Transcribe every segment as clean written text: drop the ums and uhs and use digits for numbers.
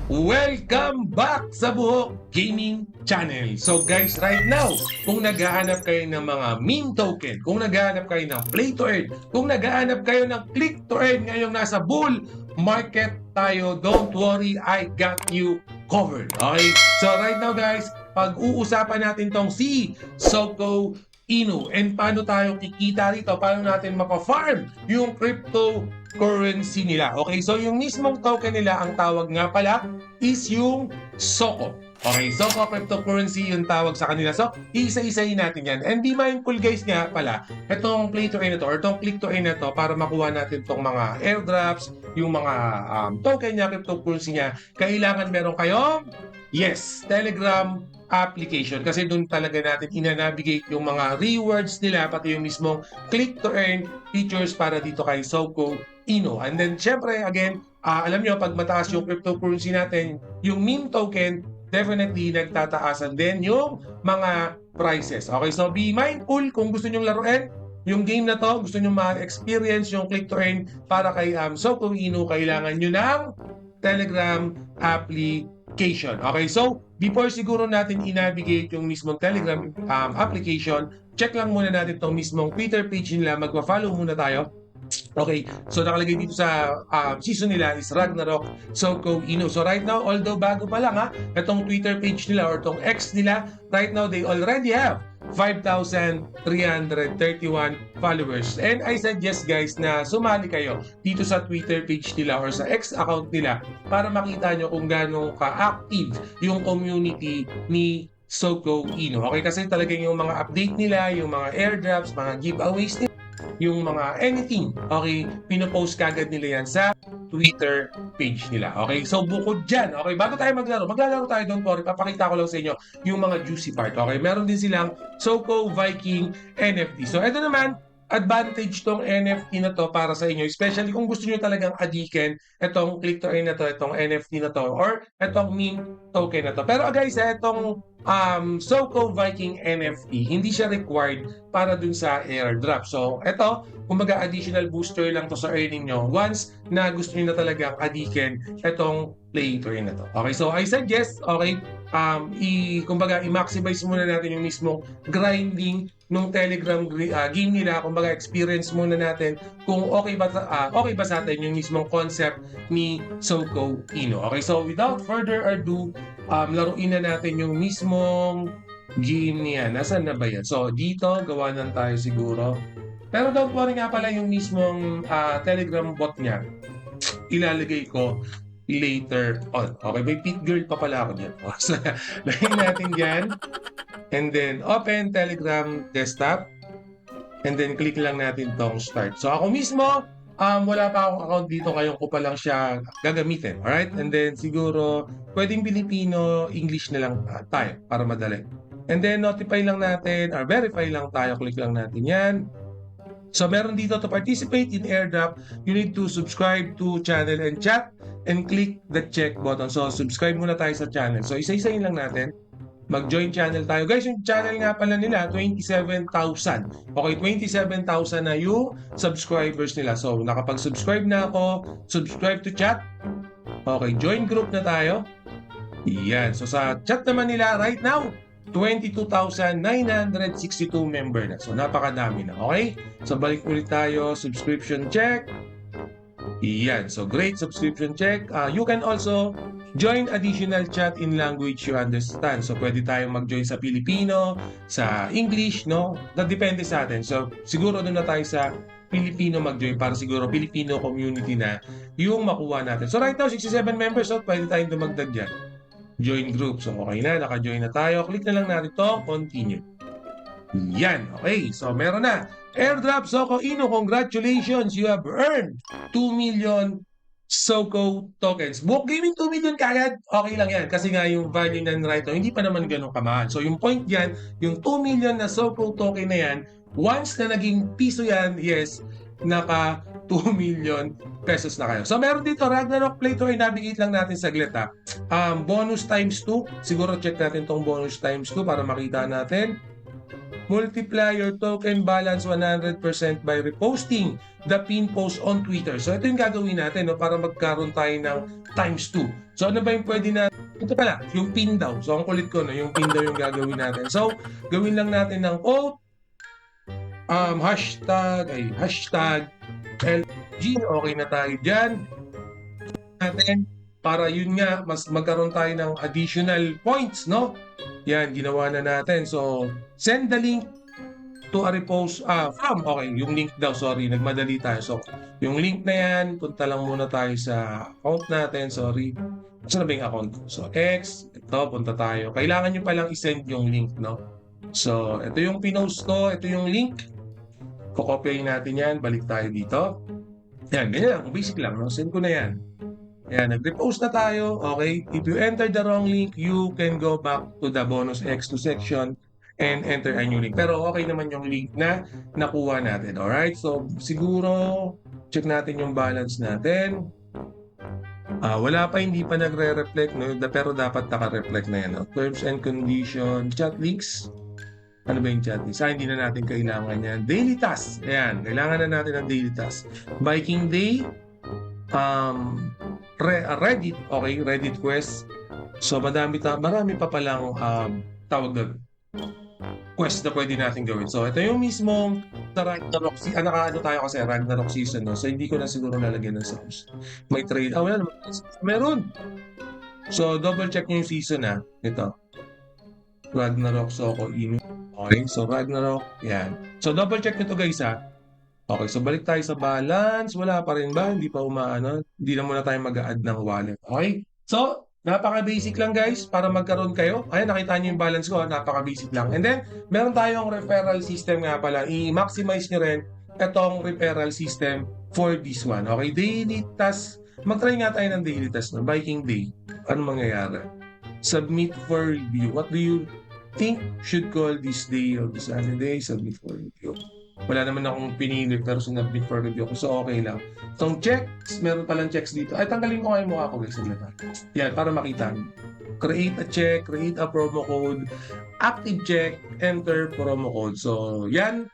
Welcome back sa Buhok Gaming Channel. So guys, right now, kung naghahanap kayo ng mga meme token, kung naghahanap kayo ng play to earn, kung naghahanap kayo ng click to earn ngayong nasa bull market tayo, don't worry, I got you covered. Okay? So right now guys, pag-uusapan natin tong si Soko Inu and paano tayo kikita rito, paano natin mapa-farm yung cryptocurrency nila. Okay, so yung mismong token nila, ang tawag nga pala is yung Soko. Okay, Soko cryptocurrency yung tawag sa kanila. So, isa-isahin natin yan. And be mindful guys nga pala, itong play to earn na to or itong click to earn na to para makuha natin itong mga airdrops, yung mga token niya, cryptocurrency niya, kailangan meron kayong Telegram application kasi doon talaga natin ina-navigate yung mga rewards nila pati yung mismong click to earn features para dito kay Soko Inu. And then syempre again, alam nyo pag mataas yung cryptocurrency natin, yung meme token definitely nagtataasan din yung mga prices. Okay, so be mindful kung gusto nyong laruin yung game na to, gusto nyo ma-experience yung click to earn para kay Soko Inu, kailangan nyo ng Telegram application. Okay, so before siguro natin i-navigate yung mismong Telegram application, check lang muna natin itong mismong Twitter page nila. Magpa-follow muna tayo. Okay, so nakalagay dito sa season nila is Ragnarok Soko Inu. So right now, although bago pa lang itong Twitter page nila or itong X nila, right now they already have 5,331 followers. And I suggest guys na sumali kayo dito sa Twitter page nila or sa X account nila para makita nyo kung gaano ka-active yung community ni Soko Inu. Okay, kasi talagang yung mga update nila, yung mga airdrops, mga giveaways nila, yung mga anything, okay, pinopost kagad nila yan sa Twitter page nila. Okay, so bukod dyan, okay, bago tayo maglalaro tayo, don't worry, papakita ko lang sa inyo yung mga juicy part. Okay, meron din silang Soko Viking NFT. So ito naman, advantage tong NFT na to para sa inyo, especially kung gusto nyo talagang adikin itong click to earn na to, itong NFT na to, or itong meme token na to. Pero guys, itong Soko Viking NFT, hindi siya required para dun sa airdrop. So, ito, kumbaga additional booster lang to sa earning nyo once na gusto nyo na talagang adikin itong play to earn na to. Okay, so I suggest, okay, kumbaga i-maximize muna natin yung mismong grinding nung Telegram game nila. Kumbaga experience muna natin kung okay ba sa atin yung mismong concept ni Soko Inu. Okay, so without further ado, laruin na natin yung mismong game niya. Nasaan na ba yan? So dito, gawa na tayo siguro. Pero don't worry nga pala yung mismong Telegram bot niya. Ilalagay ko later on. Okay, may pit girl pa pala ako dyan. So, lagyan natin dyan. And then, open Telegram desktop. And then, click lang natin tong start. So, ako mismo, wala pa akong account dito. Ngayon ko pa lang siya gagamitin. Alright? And then, siguro, pwedeng Pilipino, English na lang tayo para madali. And then, notify lang natin, or verify lang tayo. Click lang natin yan. So, meron dito to participate in airdrop. You need to subscribe to channel and chat and click the check button. So, subscribe muna tayo sa channel. So, isa-isahin lang natin. Mag-join channel tayo. Guys, yung channel nga pala nila, 27,000. Okay, 27,000 na yung subscribers nila. So, nakapag-subscribe na ako. Subscribe to chat. Okay, join group na tayo. Yan. So, sa chat naman nila right now, 22,962 member na. So, napakadami na. Okay? So, balik ulit tayo. Subscription check. Yan. So, great subscription check. You can also join additional chat in language you understand. So, pwede tayong mag-join sa Filipino, sa English, no? Depende sa atin. So, siguro doon na tayo sa Filipino mag-join para siguro Filipino community na yung makuha natin. So, right now, 67 members. So, pwede tayong dumagdag dyan. Join group. So, okay na. Naka-join na tayo. Click na lang natin to. Continue. Yan. Okay. So, meron na. Airdrop Soko Inu. Congratulations. You have earned 2 million Soko tokens. Book gaming 2 million kagad. Okay lang yan. Kasi nga yung value ng right now, hindi pa naman ganun kamahal. So, yung point yan, yung 2 million na Soko token na yan, once na naging piso yan, yes, naka 2 million pesos na kayo. So, meron dito, Ragnarok Play to Earn. Navigate lang natin saglit Bonus times 2. Siguro check natin tong bonus times 2 para makita natin. multiply your token balance 100% by reposting the pin post on Twitter. So ito yung gagawin natin, no, para magkaroon tayo ng times 2. So ano ba yung pwede na? Ito pala, yung pin daw. So ang kulit ko, no, yung pin daw yung gagawin natin. So gawin lang natin ng quote, hashtag LG. Okay na tayo dyan. Natin para yun nga mas magkaroon tayo ng additional points, no? Yan, ginawa na natin. So, send the link to a repost yung link daw, sorry, nagmadali tayo. So, yung link na yan, punta lang muna tayo sa account natin, sorry. Saan na ba yung account? So, X, ito, punta tayo. Kailangan nyo palang isend yung link, no? So, ito yung pinost ko, ito yung link. Kukopyahin natin yan, balik tayo dito. Yan, ganyan lang, basic lang, no? Send ko na yan. Ayan, nag-repost na tayo. Okay, if you enter the wrong link, you can go back to the bonus X2 section and enter a new link. Pero okay naman yung link na nakuha natin. Alright, so siguro check natin yung balance natin. Wala pa, hindi pa nagre-reflect, no? Pero dapat naka-reflect na yan. No? Terms and conditions, chat links. Ano ba yung chat links? Hindi na natin kailangan yan. Daily tasks. Ayan, kailangan na natin ng daily tasks. Biking day. Reddit, okay, Reddit quest. So marami pa palang tawag doon, quest na pwede natin gawin. So ito yung mismong Ragnarok nakaano tayo kasi Ragnarok season, no? So hindi ko na siguro lalagyan ng sounds. May trade, wala naman. Meron. So double check nyo yung season, ha. Ito. Ragnarok Soko Inu. Okay, so Ragnarok, yan. So double check nyo to, guys, ha. Okay, so balik tayo sa balance. Wala pa rin ba? Hindi pa umaano. Hindi na muna tayo mag-a-add ng wallet. Okay? So, napaka-basic lang, guys, para magkaroon kayo. Ayan, nakita nyo yung balance ko. Napaka-basic lang. And then, meron tayong referral system nga pala. I-maximize nyo rin itong referral system for this one. Okay? Daily task. Mag-try nga tayo ng daily task. No? Biking day. Ano mangyayari? Submit for review. What do you think should call this day or this other day? Submit for review. Wala naman akong pinili pero sinabit for review ko. So, okay lang. Itong checks, meron palang checks dito. Ay, tanggalin ko nga yung mukha ko, guys. Yan, para makita. Create a check, create a promo code, active check, enter promo code. So, yan.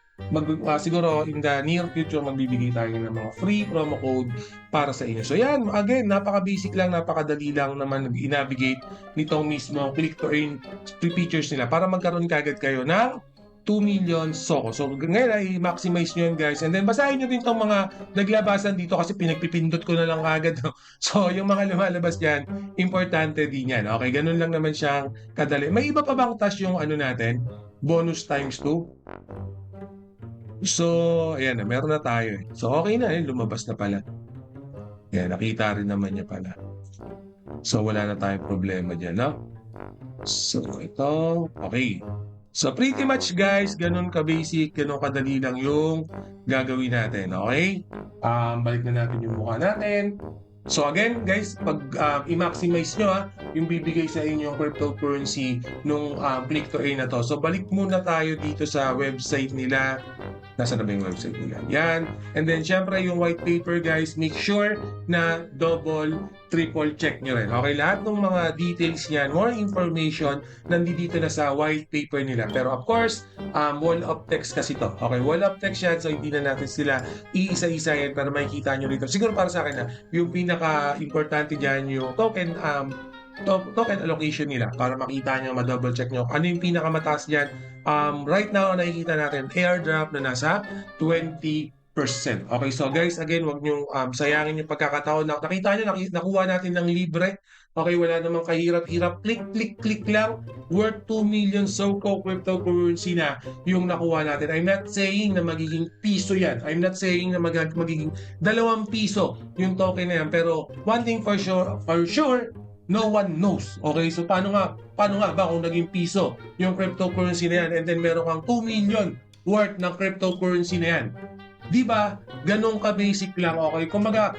Siguro in the near future, magbibigay tayo ng mga free promo code para sa inyo. So, yan. Again, napaka-basic lang, napakadali lang naman i-navigate nitong mismo click to earn features nila para magkaroon kagad kayo ng 2 million Soko. So ngayon ay maximize nyo yun, guys. And then basahin nyo din itong mga naglabasan dito kasi pinagpipindot ko na lang agad. No? So yung mga lumalabas dyan, importante din yan. Okay, ganun lang naman siyang kadali. May iba pa bang task yung ano natin? Bonus times 2. So, ayan na, meron na tayo. So okay na, lumabas na pala. Ayan, nakita rin naman niya pala. So wala na tayong problema dyan, no? So ito, okay. So pretty much, guys, ganun ka-basic, ganun kadali lang yung gagawin natin, okay? Balik na natin yung mukha natin. So again, guys, pag i-maximize nyo yung bibigay sa inyo yung cryptocurrency nung click to earn na to. So balik muna tayo dito sa website nila. Nasaan na ba yung website nila? Yan. And then, syempre, yung white paper, guys, make sure na double, triple check nyo rin. Okay, lahat ng mga details niyan, more information, nandito na sa white paper nila. Pero, of course, wall of text kasi to. Okay, wall of text yan, so hindi na natin sila iisa-isa yan para makikita nyo rito. Siguro para sa akin na, yung pinaka-importante dyan, yung token allocation nila para makita nyo, ma-double check nyo. Ano yung pinakamataas dyan? Right now, nakikita natin airdrop na nasa 20%. Okay, so guys, again, wag nyo sayangin yung pagkakataon. Nakita nyo, nakuha natin ng libre. Okay, wala namang kahirap-hirap. Click lang. Worth 2 million Soko cryptocurrency na yung nakuha natin. I'm not saying na magiging piso yan. I'm not saying na magiging 2 piso yung token na yan. Pero one thing for sure, no one knows. Okay, so paano nga ba kung naging piso yung cryptocurrency na yan and then meron kang 2 million worth ng cryptocurrency na yan? Di ba? Ganun ka-basic lang, okay? Kumbaga,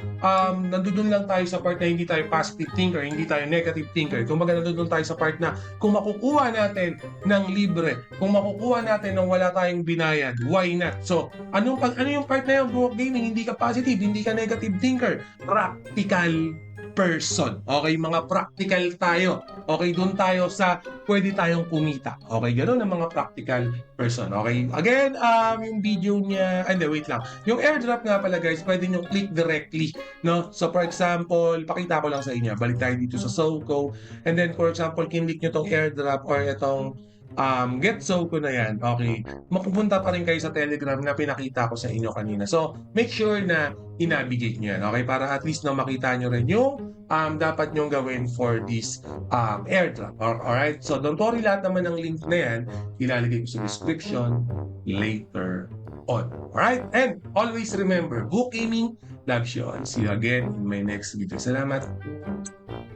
nandun lang tayo sa part na hindi tayo positive thinker, hindi tayo negative thinker. Kumbaga, nandun tayo sa part na kung makukuha natin ng libre, kung makukuha natin ng wala tayong binayad, why not? So, ano yung part na yung broke gaming? Hindi ka positive, hindi ka negative thinker. Practical person. Okay, mga practical tayo. Okay, doon tayo sa pwede tayong kumita. Okay, ganoon ang mga practical person. Okay, again, yung video niya, hindi, wait lang. Yung airdrop nga pala guys, pwede nyo click directly, no? So for example, pakita ko lang sa inyo, balik tayo dito sa SoCo, and then for example, kinlik nyo tong airdrop or itong get SoCo na yan, okay, mapupunta pa rin kayo sa Telegram na pinakita ko sa inyo kanina. So, make sure na i-navigate nyo yan, okay? Para at least na makita nyo rin yung dapat nyong gawin for this airdrop. Alright? So, don't worry, lahat naman ng link na yan, ilalagay ko sa description later on. Alright? And always remember, Book Gaming loves you all. See you again in my next video. Salamat!